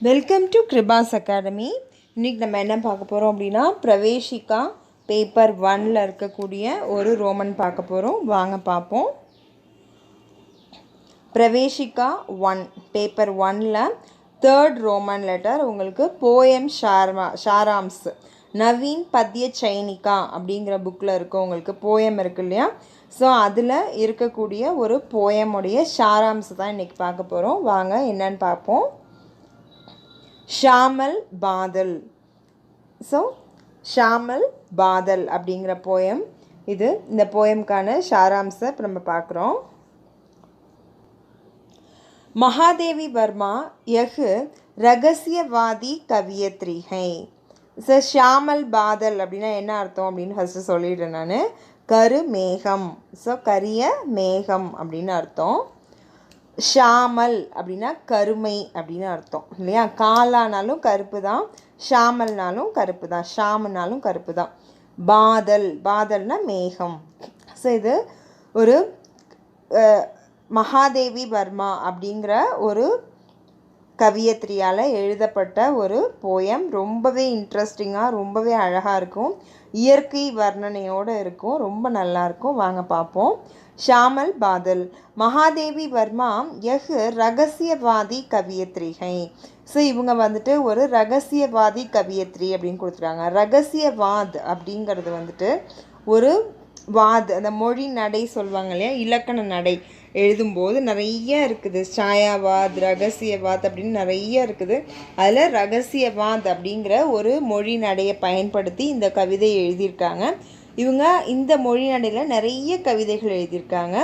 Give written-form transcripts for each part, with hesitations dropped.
Welcome to Kiruba's academy. இன்றைக்கி நம்ம என்ன பார்க்க போகிறோம் அப்படின்னா, பிரவேசிகா பேப்பர் 1ல் இருக்கக்கூடிய ஒரு ரோமன் பார்க்க போகிறோம். வாங்க பார்ப்போம். பிரவேசிகா 1 பேப்பர் 1ல் 3rd ரோமன் லெட்டர் உங்களுக்கு போயம் ஷாராம்ஸ் நவீன் பத்ய சைனிகா அப்படிங்கிற புக்கில் இருக்கும். உங்களுக்கு போயம் இருக்கு இல்லையா, ஸோ அதில் இருக்கக்கூடிய ஒரு போயமுடைய ஷாராம்ஸ் தான் இன்றைக்கி பார்க்க போகிறோம். வாங்க என்னன்னு பார்ப்போம். ஷாமல் பாதல். ஸோ ஷாமல் பாதல் அப்படிங்கிற போயம் இது. இந்த போயம்கான ஷாராம்ஸை இப்போ நம்ம பார்க்குறோம். महादेवी वर्मा यह ரகசியவாதி கவியத்ரிகை. ஸோ ஷாமல் பாதல் அப்படின்னா என்ன அர்த்தம் அப்படின்னு ஃபஸ்ட்டு சொல்லிடுறேன் நான். கரு மேகம். ஸோ கரிய மேகம் அப்படின்னு அர்த்தம். ஷாமல் அப்படின்னா கருமை அப்படின்னு அர்த்தம் இல்லையா. காலானாலும் கருப்பு தான், ஷாமல்னாலும் கருப்பு தான், ஷாமனாலும் கருப்பு தான். பாதல், பாதல்னா மேகம். ஸோ இது ஒரு மகாதேவி வர்மா அப்படிங்கிற ஒரு கவியத்ரியால் எழுதப்பட்ட ஒரு போயம். ரொம்பவே இன்ட்ரெஸ்டிங்காக, ரொம்பவே அழகாக இருக்கும். இயற்கை வர்ணனையோடு இருக்கும். ரொம்ப நல்லாயிருக்கும். வாங்க பார்ப்போம். ஷாமல் பாதல். மகாதேவி வர்மா யஹ் ரகசியவாதி கவியத்ரிகை. ஸோ இவங்க வந்துட்டு ஒரு ரகசியவாதி கவியத்ரி அப்படின்னு கொடுத்துருக்காங்க. ரகசியவாத் அப்படிங்கிறது வந்துட்டு ஒரு வாத், அந்த மொழி நடை சொல்லுவாங்க இல்லையா, இலக்கண நடை எழுதும்போது நிறைய இருக்குது. சாயாவாத், ரகசியவாத் அப்படின்னு நிறைய இருக்குது. அதில் ரகசியவாத் அப்படிங்கிற ஒரு மொழி நடையை பயன்படுத்தி இந்த கவிதையை எழுதியிருக்காங்க. இவங்க இந்த மொழி நடையில் நிறைய கவிதைகள் எழுதியிருக்காங்க.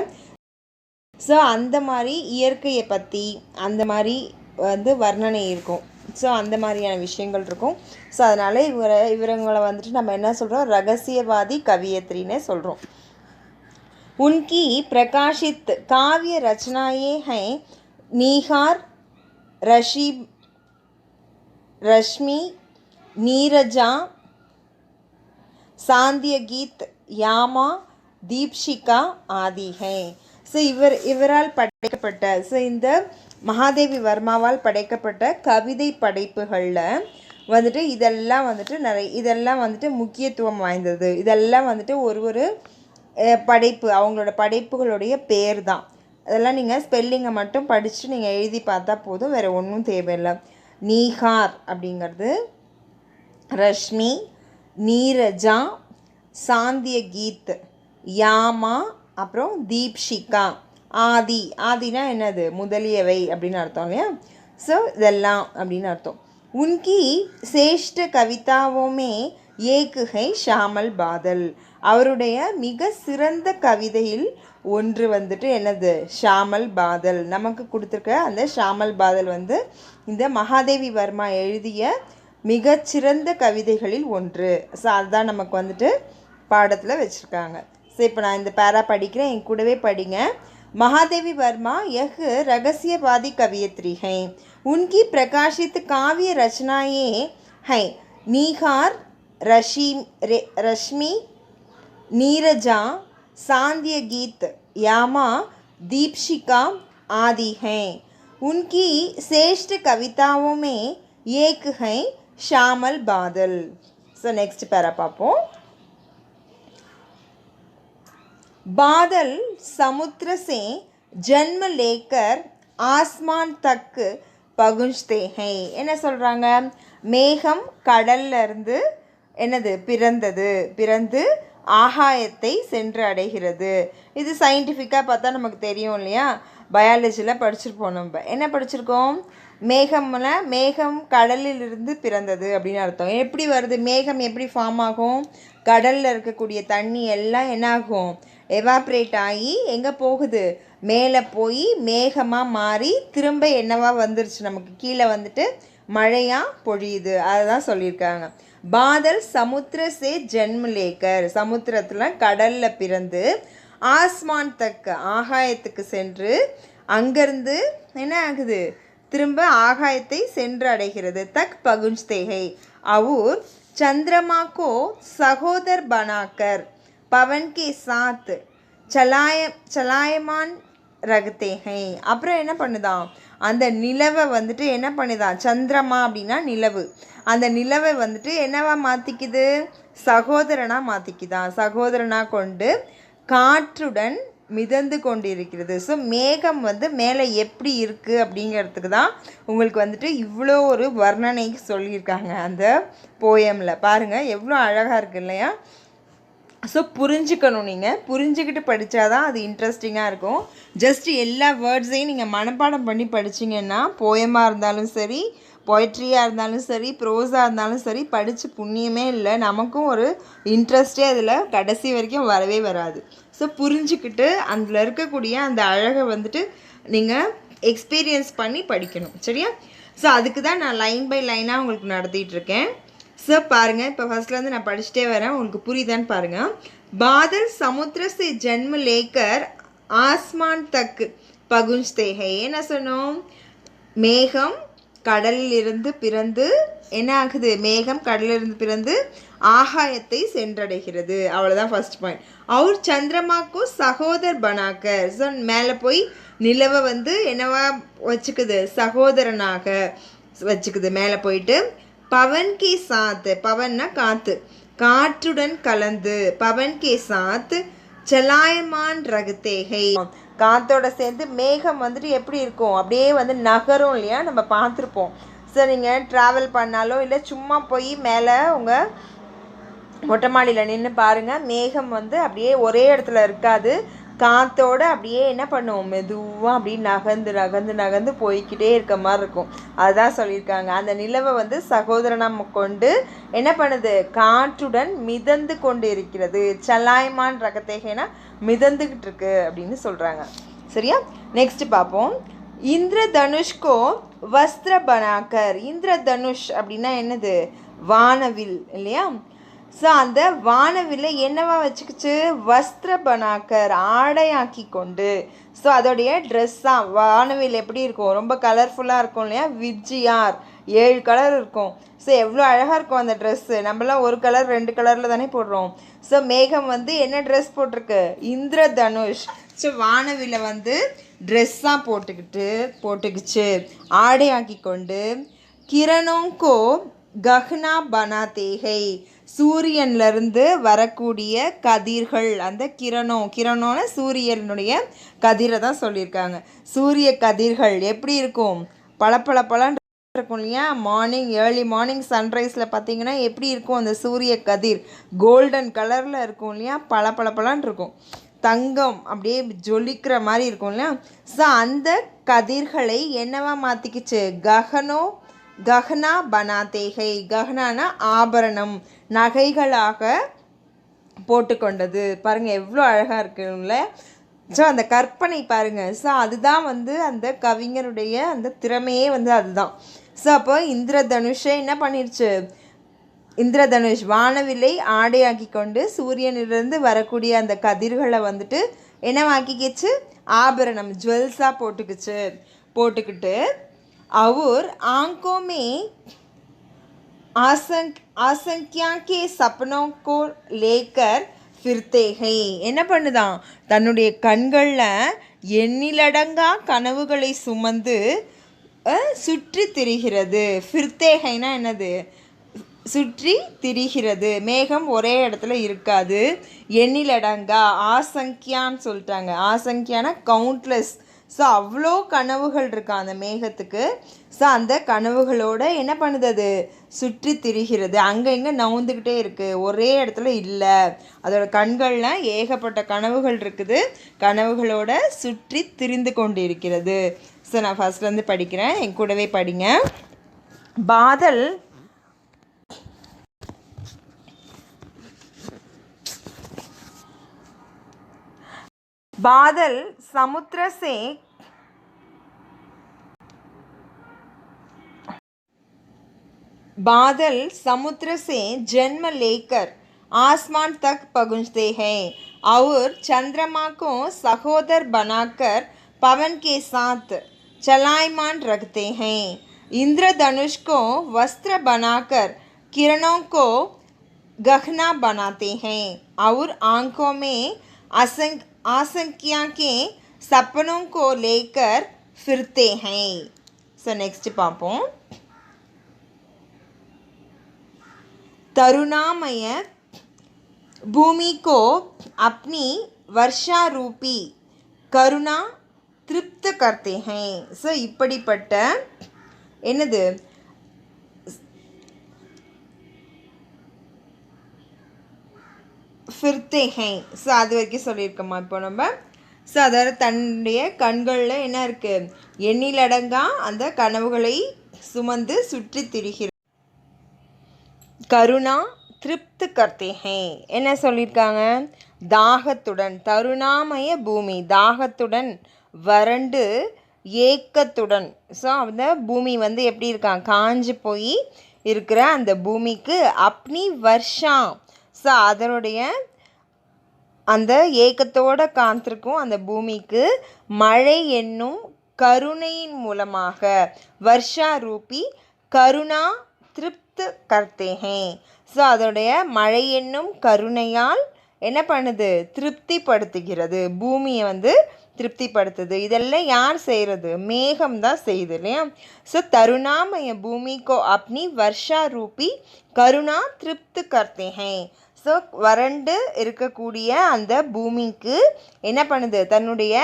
ஸோ அந்த மாதிரி இயற்கையை பற்றி அந்த மாதிரி வந்து வர்ணனை இருக்கும். ஸோ அந்த மாதிரியான விஷயங்கள் இருக்கும். ஸோ அதனால் இவங்களை வந்துட்டு நம்ம என்ன சொல்கிறோம், ரகசியவாதி கவியத்ரின்னே சொல்கிறோம். उनकी प्रकाशित काव्य रचनाएं हैं निहार, रश्मि, नीरजा, सांध्य गीत, यामा, दीपशिका आदि हैं. ஸோ இவரால் படைக்கப்பட்ட, ஸோ இந்த மகாதேவி வர்மாவால் படைக்கப்பட்ட கவிதை படைப்புகளில் வந்துட்டு இதெல்லாம் வந்துட்டு முக்கியத்துவம் வாய்ந்தது. இதெல்லாம் வந்துட்டு ஒரு படைப்பு, அவங்களோட படைப்புகளுடைய பேர் தான். அதெல்லாம் நீங்கள் ஸ்பெல்லிங்கை மட்டும் படிச்சுட்டு நீங்கள் எழுதி பார்த்தா போதும், வேறு ஒன்றும் தேவையில்லை. நீஹார் அப்படிங்கிறது, ரஷ்மி, நீரஜா, சாந்திய கீத், யாமா, அப்புறம் தீப்ஷிகா, ஆதி. ஆதினா என்னது, முதலியவை அப்படின்னு அர்த்தம் இல்லையா. ஸோ இதெல்லாம் அப்படின்னு அர்த்தம். உன்கி சேஷ்ட கவிதாவுமே ஏகுகை ஷாமல் பாதல். அவருடைய மிக சிறந்த கவிதையில் ஒன்று வந்துட்டு என்னது, ஷாமல் பாதல். நமக்கு கொடுத்துருக்க அந்த ஷாமல் பாதல் வந்து இந்த மகாதேவி வர்மா எழுதிய மிகச்சிறந்த கவிதைகளில் ஒன்று. ஸோ அதுதான் நமக்கு வந்துட்டு பாடத்தில் வச்சுருக்காங்க. ஸோ இப்போ நான் இந்த பேரா படிக்கிறேன், என் கூடவே படிங்க. महादेवी वर्मा यह रहस्यवादी कवियत्री हैं. उनकी प्रकाशित काव्य रचनाएं हैं निहार, रश्मि, नीरजा, सांध्य गीत, यामा, दीपशिका आदि हैं. उनकी श्रेष्ठ कविताओं में एक है शामल बादल. सो नेक्स्ट पैरा पापो. बादल समुद्र से जन्म लेकर आसमान तक पहुँचते हैं. என்ன சொல்கிறாங்க, மேகம் கடல்ல இருந்து என்னது பிறந்து ஆகாயத்தை சென்று அடைகிறது. இது சயின்டிஃபிக்காக பார்த்தா நமக்கு தெரியும் இல்லையா, பயாலஜியில் படிச்சிருப்போம். நம்ம என்ன படிச்சிருக்கோம், மேகம் கடலில் இருந்து பிறந்தது அப்படின்னு அர்த்தம். எப்படி வருது மேகம், எப்படி ஃபார்ம் ஆகும், கடலில் இருக்கக்கூடிய தண்ணி எல்லாம் என்ன ஆகும், எவாப்ரேட் ஆகி எங்கே போகுது, மேலே போய் மேகமாக மாறி திரும்ப என்னவா வந்துருச்சு, நமக்கு கீழே வந்துட்டு மழையாக பொழியுது. அதை தான் சொல்லியிருக்காங்க. பாதல் சமுத்திர சே ஜென்ம லேக்கர், சமுத்திரத்தில் கடலில் பிறந்து ஆஸ்மான் தக்க ஆகாயத்துக்கு சென்று அங்கேருந்து என்ன ஆகுது, திரும்ப ஆகாயத்தை சென்று அடைகிறது. தக் பகுஞ்தேகை அவுர் चंद्रमा को सहोदर बनाकर पवन के साथ चलायमान ரகத்தே ஹை. அப்புறம் என்ன பண்ணுதான், அந்த நிலவை வந்துட்டு என்ன பண்ணுதான், சந்திரமா அப்படின்னா நிலவு, அந்த நிலவை வந்துட்டு என்னவா மாற்றிக்குது, சகோதரனாக மாற்றிக்குதான், சகோதரனாக கொண்டு காற்றுடன் மிதந்து கொண்டு இருக்கிறது. ஸோ மேகம் வந்து மேலே எப்படி இருக்குது அப்படிங்கிறதுக்கு தான் உங்களுக்கு வந்துட்டு இவ்வளோ ஒரு வர்ணனை சொல்லியிருக்காங்க அந்த போயமில். பாருங்கள் எவ்வளோ அழகாக இருக்குது இல்லையா. ஸோ புரிஞ்சுக்கணும், நீங்கள் புரிஞ்சுக்கிட்டு படித்தாதான் அது இன்ட்ரெஸ்டிங்காக இருக்கும். ஜஸ்ட் எல்லா வேர்ட்ஸையும் நீங்கள் மனப்பாடம் பண்ணி படிச்சிங்கன்னா, போயமாக இருந்தாலும் சரி, பொயட்ரியாக இருந்தாலும் சரி, ப்ரோஸாக இருந்தாலும் சரி, படித்து புண்ணியமே இல்லை. நமக்கும் ஒரு இன்ட்ரெஸ்டே அதில் கடைசி வரைக்கும் வரவே வராது. ஸோ புரிஞ்சுக்கிட்டு அதில் இருக்கக்கூடிய அந்த அழகை வந்துட்டு நீங்கள் எக்ஸ்பீரியன்ஸ் பண்ணி படிக்கணும், சரியா. ஸோ அதுக்கு தான் நான் லைன் பை லைனாக உங்களுக்கு நடத்திட்டுருக்கேன். ஸோ பாருங்கள், இப்போ ஃபஸ்ட்லேருந்து நான் படிச்சுட்டே வரேன், உங்களுக்கு புரியுதான்னு பாருங்கள். பாதல் சமுத்திர से जन्म लेकर आसमान तक पहुंचते हैं. என்ன சொன்னோம், மேகம் கடலிலிருந்து பிறந்து என்ன ஆகுது, மேகம் கடலிலிருந்து பிறந்து ஆகாயத்தை சென்றடைகிறது. அவ்வளோதான் ஃபர்ஸ்ட் பாயிண்ட். அவர் சந்திரமாக்கோ சகோதர் பனாக்கர். ஸோ மேலே போய் நிலவை வந்து என்னவா வச்சுக்குது, சகோதரனாக வச்சுக்குது மேலே போயிட்டு. பவன் கே சாத், பவன்னா காற்று, காற்றுடன் கலந்து, பவன் கே சாத் சலாயமான் ரகத்தேகை, காற்றோட சேர்ந்து மேகம் வந்துட்டு எப்படி இருக்கும், அப்படியே வந்து நகரும் இல்லையா, நம்ம பார்த்துருப்போம். ஸோ நீங்கள் ட்ராவல் பண்ணாலோ இல்லை சும்மா போய் மேலே உங்கள் மொட்டை மாடியில் நின்று பாருங்கள், மேகம் வந்து அப்படியே ஒரே இடத்துல இருக்காது, காற்றோடு அப்படியே என்ன பண்ணுவோம், மெதுவாக அப்படியே நகர்ந்து நகர்ந்து நகர்ந்து போய்கிட்டே இருக்க மாதிரி இருக்கும். அதுதான் சொல்லியிருக்காங்க. அந்த நிலவை வந்து சகோதரனாக கொண்டு என்ன பண்ணுது, காற்றுடன் மிதந்து கொண்டு இருக்கிறது. சலாய்மான் ரகத்தேகனா மிதந்துக்கிட்டு இருக்கு அப்படின்னு சொல்கிறாங்க, சரியா. நெக்ஸ்ட் பார்ப்போம். இந்திர தனுஷ்கோ வஸ்திர பனாக்கர். இந்திர தனுஷ் அப்படின்னா என்னது, வானவில் இல்லையா. ஸோ அந்த வானவில்லை என்னவா வச்சுக்கிச்சு, வஸ்திர பனாக்கர், ஆடையாக்கி கொண்டு. ஸோ அதோடைய ட்ரெஸ்ஸாக வானவில் எப்படி இருக்கும், ரொம்ப கலர்ஃபுல்லாக இருக்கும் இல்லையா, விஜ்ஜியார் 7 கலர் இருக்கும். ஸோ எவ்வளோ அழகாக இருக்கும் அந்த ட்ரெஸ்ஸு. நம்மளாம் ஒரு கலர் 2 கலரில் தானே போடுறோம். ஸோ மேகம் வந்து என்ன ட்ரெஸ் போட்டிருக்கு, இந்திர தனுஷ். ஸோ வானவில்லை வந்து ட்ரெஸ்ஸாக போட்டுக்கிச்சு, ஆடையாக்கி கொண்டு. கிரணோங்கோ கஹ்னா பனாத்தேகை, சூரியன்லேருந்து வரக்கூடிய கதிர்கள், அந்த கிரணம்னு சூரியனுடைய கதிரை தான் சொல்லியிருக்காங்க. சூரிய கதிர்கள் எப்படி இருக்கும், பளபளன்னு இருக்கும் இல்லையா. ஏர்லி மார்னிங் சன்ரைஸில் பார்த்தீங்கன்னா எப்படி இருக்கும் அந்த சூரிய கதிர், கோல்டன் கலரில் இருக்கும் இல்லையா, பளபளன்னு இருக்கும், தங்கம் அப்படியே ஜொலிக்கிற மாதிரி இருக்கும் இல்லையா. ஸோ அந்த கதிர்களை என்னவா மாற்றிக்கிச்சு, கஹனா பனாத்தேகை. கஹனானா ஆபரணம், நகைகளாக போட்டுக்கொண்டது. பாருங்கள் எவ்வளோ அழகாக இருக்குல்ல. ஸோ அந்த கற்பனை பாருங்கள். ஸோ அதுதான் வந்து அந்த கவிஞருடைய அந்த திறமையே வந்து அதுதான். ஸோ அப்போ இந்திரதனுஷை என்ன பண்ணிருச்சு, இந்திரதனுஷ் வானவில்லை ஆடையாக்கி கொண்டு சூரியனிலிருந்து வரக்கூடிய அந்த கதிர்களை வந்துட்டு என்னவாக்கிக்கிச்சு, ஆபரணம் ஜுவல்ஸாக போட்டுக்கிட்டு और आंखों में आसंख्या के सपनों को लेकर फिरते हैं. என்ன பண்ணுதான், தன்னுடைய கண்களில் எண்ணிலடங்கா கனவுகளை சுமந்து சுற்றி திரிகிறது. ஃபிர்தேகைனா என்னது, சுற்றி திரிகிறது. மேகம் ஒரே இடத்துல இருக்காது, எண்ணிலடங்கா, ஆசங்கியான்னு சொல்லிட்டாங்க. ஆசங்கியானா கவுண்ட்லெஸ். ஸோ அவ்வளோ கனவுகள் இருக்கா அந்த மேகத்துக்கு. ஸோ அந்த கனவுகளோடு என்ன பண்ணுது, அது சுற்றி திரிகிறது, அங்கே இங்கே நவுந்துக்கிட்டே இருக்குது, ஒரே இடத்துல இல்லை. அதோட கண்களில் ஏகப்பட்ட கனவுகள் இருக்குது, கனவுகளோட சுற்றி திரிந்து கொண்டு இருக்கிறது. ஸோ நான் ஃபஸ்ட்லேருந்து படிக்கிறேன், என் கூடவே படிங்க. பாதல் बादल समुद्र से जन्म लेकर आसमान तक पहुँचते हैं और चंद्रमा को सहोदर बनाकर पवन के साथ चलायमान रखते हैं. इंद्रधनुष को वस्त्र बनाकर किरणों को गहना बनाते हैं और आँखों में आसंख्या के सपनों को लेकर फिरते हैं. ஸோ நெக்ஸ்ட் பார்ப்போம். तरुणामय भूमि को अपनी वर्षा रूपी करुणा तृप्त करते हैं. ஸோ இப்படிப்பட்ட என்னது ஃபிர்தே ஹை. ஸோ அது வரைக்கும் சொல்லியிருக்கோமா இப்போ நம்ம. ஸோ அதாவது தன்னுடைய கண்களில் என்ன இருக்குது, எண்ணிலடங்கா அந்த கனவுகளை சுமந்து சுற்றி திரிகிற கருணா திருப்தி கர்த்தே ஹை. என்ன சொல்லியிருக்காங்க, தாகத்துடன், தருணாமய பூமி, தாகத்துடன் வறண்டு ஏக்கத்துடன். ஸோ அந்த பூமி வந்து எப்படி இருக்கான், காஞ்சு போய் இருக்கிற அந்த பூமிக்கு அப்னி வர்ஷா. ஸோ அதனுடைய அந்த ஏக்கத்தோடு காத்திருக்கும் அந்த பூமிக்கு மழை என்னும் கருணையின் மூலமாக வர்ஷா ரூபி கருணா திருப்தி கர்த்தேஹே. ஸோ அதோடைய மழை என்னும் கருணையால் என்ன பண்ணுது, திருப்திப்படுத்துகிறது, பூமியை வந்து திருப்திப்படுத்துது. இதெல்லாம் யார் செய்கிறது, மேகம் தான் செய்யுது இல்லையா. ஸோ தருணாமய பூமிக்கோ அப்னி வர்ஷா ரூபி கருணா திருப்தி கர்த்தேஹே. ஸோ வறண்டு இருக்கக்கூடிய அந்த பூமிக்கு என்ன பண்ணுது, தன்னுடைய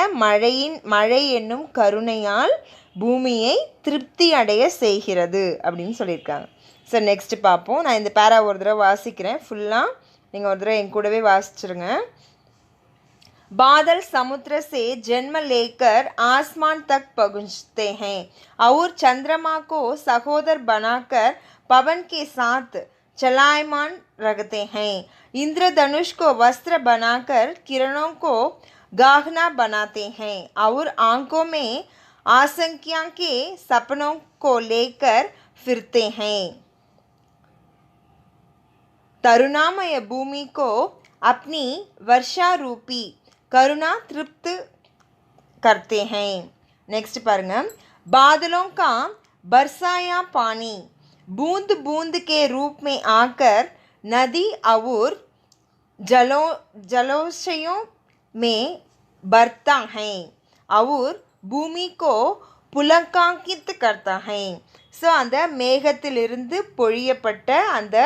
மழை என்னும் கருணையால் பூமியை திருப்தி அடைய செய்கிறது அப்படின்னு சொல்லியிருக்காங்க. ஸோ நெக்ஸ்ட் பார்ப்போம். நான் இந்த பேரா ஒரு தடவை வாசிக்கிறேன், ஃபுல்லாக நீங்கள் ஒரு தடவை என் கூடவே வாசிச்சிருங்க. बादल समुद्र से जन्म लेकर आसमान तक पहुँचते हैं और चंद्रमा को सहोदर बनाकर पवन के साथ चलायमान रखते हैं. इंद्रधनुष को वस्त्र बनाकर किरणों को गहना बनाते हैं और आंखों में आशंका के सपनों को लेकर फिरते हैं. तरुणामय भूमि को अपनी वर्षा रूपी करुणा तृप्त करते हैं. नेक्स्ट पाருங்க. बादलों का बरसाया पानी बूंद बूंद के रूप में आकर नदी और जलाशयों में बरता है और भूमि को पुलकांकित करता है. ஸோ அந்த மேகத்திலிருந்து பொழியப்பட்ட அந்த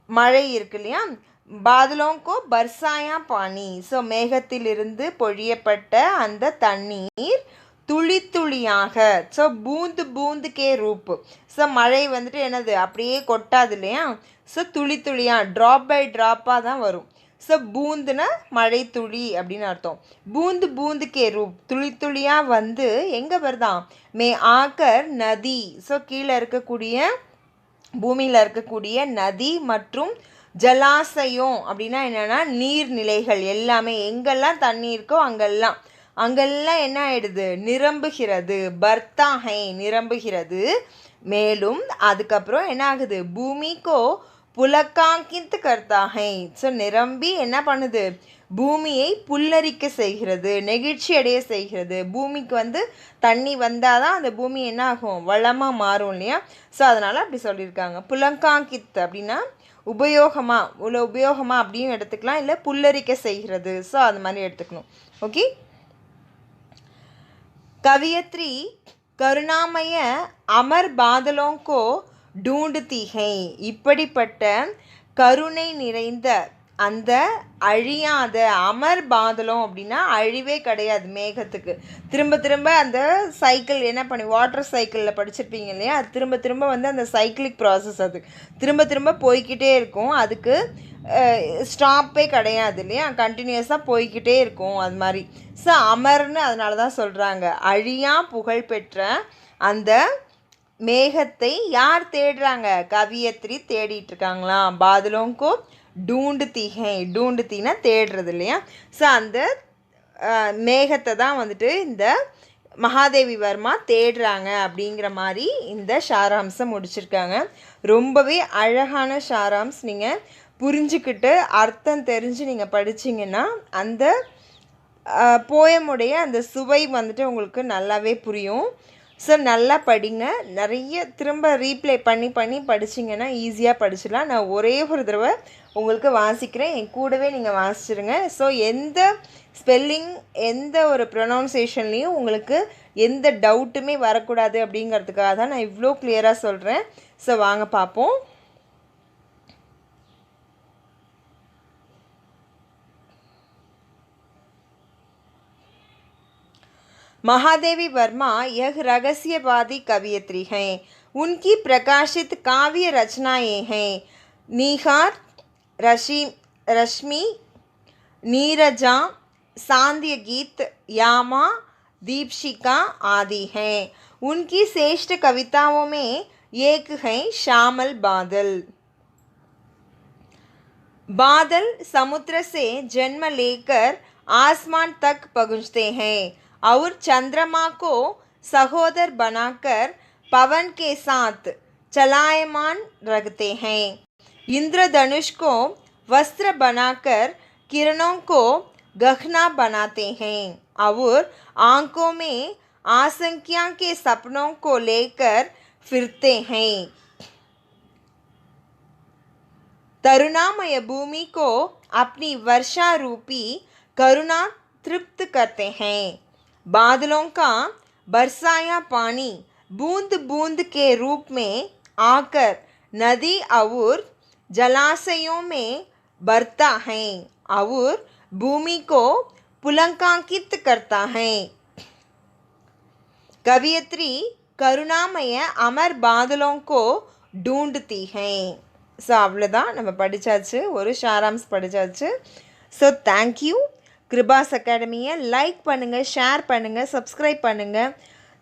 மழை இருக்கு இல்லையா, பாதலோங்கோ பர்சாயா பானி. ஸோ மேகத்திலிருந்து பொழியப்பட்ட அந்த தண்ணீர் துளி துளியாக, ஸோ பூந்து பூந்துக்கே ரூப்பு. ஸோ மழை வந்துட்டு என்னது அப்படியே கொட்டாது இல்லையா, ஸோ துளி துளியாக ட்ராப் பை ட்ராப்பாக தான் வரும். ஸோ பூந்துனா மழை துளி அப்படின்னு அர்த்தம். பூந்து பூந்துக்கே ரூப், துளி துளியாக வந்து எங்கே வருதான், மே ஆக்கர் நதி. ஸோ கீழே இருக்கக்கூடிய பூமியில் இருக்கக்கூடிய நதி மற்றும் ஜலாசயம் அப்படின்னா என்னென்னா நீர்நிலைகள் எல்லாமே, எங்கெல்லாம் தண்ணி இருக்கோ அங்கெல்லாம் என்ன ஆயிடுது, நிரம்புகிறது. பர்த்தாஹை நிரம்புகிறது. மேலும் அதுக்கப்புறம் என்ன ஆகுது, பூமிக்கோ புலக்காங்கித்து கர்த்தாஹை. ஸோ நிரம்பி என்ன பண்ணுது, பூமியை புல்லரிக்க செய்கிறது, நெகிழ்ச்சி அடைய செய்கிறது. பூமிக்கு வந்து தண்ணி வந்தால் தான் அந்த பூமி என்ன ஆகும், வளமாக மாறும் இல்லையா. ஸோ அதனால் அப்படி சொல்லியிருக்காங்க. புலங்காங்கித் அப்படின்னா உபயோகமாக அப்படின்னு எடுத்துக்கலாம், இல்லை புல்லரிக்க செய்கிறது. ஸோ அது மாதிரி எடுத்துக்கணும். ஓகே. कवियत्री करुणामय अमर बादलों को ढूंढती है. இப்படிப்பட்ட கருணை நிறைந்த அந்த அழியாத அமர் பாதலம் அப்படின்னா அழிவே கிடையாது மேகத்துக்கு. திரும்ப திரும்ப அந்த சைக்கிள் என்ன பண்ணி, வாட்டர் சைக்கிளில் படிச்சிருப்பீங்க இல்லையா, அது திரும்ப திரும்ப வந்து அந்த சைக்கிளிக் ப்ராசஸ், அது திரும்ப திரும்ப போய்கிட்டே இருக்கும். அதுக்கு ஸ்டாப்பே கிடையாது இல்லையா, கண்டினியூஸாக போய்கிட்டே இருக்கும் அது மாதிரி. ஸோ அமர்னு அதனால தான் சொல்கிறாங்க. அழியா புகழ் பெற்ற அந்த மேகத்தை யார் தேடுறாங்க, கவியத்ரி தேடிட்டுருக்காங்களாம். பாதலோங்கோ டூண்டுத்தீகை, டூண்டுத்தீனா தேடுறது இல்லையா. ஸோ அந்த மேகத்தை தான் வந்துட்டு இந்த மகாதேவி வர்மா தேடுறாங்க அப்படிங்கிற மாதிரி இந்த சாராம்சம் முடிச்சிருக்காங்க. ரொம்பவே அழகான சாராம்ஸ். நீங்கள் புரிஞ்சுக்கிட்டு அர்த்தம் தெரிஞ்சு நீங்கள் படிச்சிங்கன்னா அந்த போயமுடைய அந்த சுவை வந்துட்டு உங்களுக்கு நல்லாவே புரியும். ஸோ நல்லா படிங்க. நிறைய திரும்ப ரீப்ளே பண்ணி பண்ணி படிச்சிங்கன்னா ஈஸியாக படிச்சிடலாம். நான் ஒரே ஒரு தடவை உங்களுக்கு வாசிக்கிறேன், என் கூடவே நீங்கள் வாசிச்சிருங்க. ஸோ எந்த ஸ்பெல்லிங் எந்த ஒரு ப்ரொனவுன்சியேஷன்லேயும் உங்களுக்கு எந்த டவுட்டுமே வரக்கூடாது அப்படிங்கிறதுக்காக தான் நான் இவ்வளோ கிளியராக சொல்கிறேன். ஸோ வாங்க பார்ப்போம். महादेवी वर्मा यह रहस्यवादी कवयित्री हैं। उनकी प्रकाशित काव्य रचनाएं हैं निहार, रश्मि, नीरजा, सांध्य गीत, यामा, दीपशिका आदि हैं। उनकी श्रेष्ठ कविताओं में एक है श्यामल बादल। बादल समुद्र से जन्म लेकर आसमान तक पहुँचते हैं और चंद्रमा को सहोदर बनाकर पवन के साथ चलायमान रखते हैं। इंद्रधनुष को वस्त्र बनाकर किरणों को गहना बनाते हैं और आंखों में आशंका के सपनों को लेकर फिरते हैं। तरुणामय भूमि को अपनी वर्षा रूपी करुणा तृप्त करते हैं। बादलों का बरसाया पानी बूंद बूंद के रूप में आकर नदी और जलाशयों में बरता है और भूमि को पुलकांकित करता है। कवियत्री करुणामय अमर बादलों को ढूंढती हैं. ஸோ அவ்வளோதான், நம்ம படித்தாச்சு, ஒரு ஷாராம்ஸ் படித்தாச்சு. So thank you. கிருபாஸ் அகாடமியை லைக் பண்ணுங்கள், ஷேர் பண்ணுங்கள், சப்ஸ்கிரைப் பண்ணுங்கள்.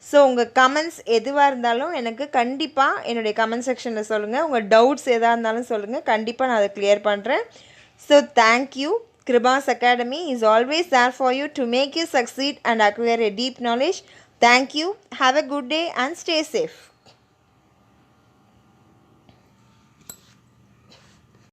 ஸோ உங்கள் கமெண்ட்ஸ் எதுவாக இருந்தாலும் எனக்கு கண்டிப்பாக என்னுடைய கமெண்ட் செக்ஷனில் சொல்லுங்கள். உங்கள் டவுட்ஸ் எதாக இருந்தாலும் சொல்லுங்கள், கண்டிப்பாக நான் அதை கிளியர் பண்ணுறேன். So thank you. Kribas Academy is always there for you to make you succeed and acquire a deep knowledge. Thank you. Have a good day and stay safe.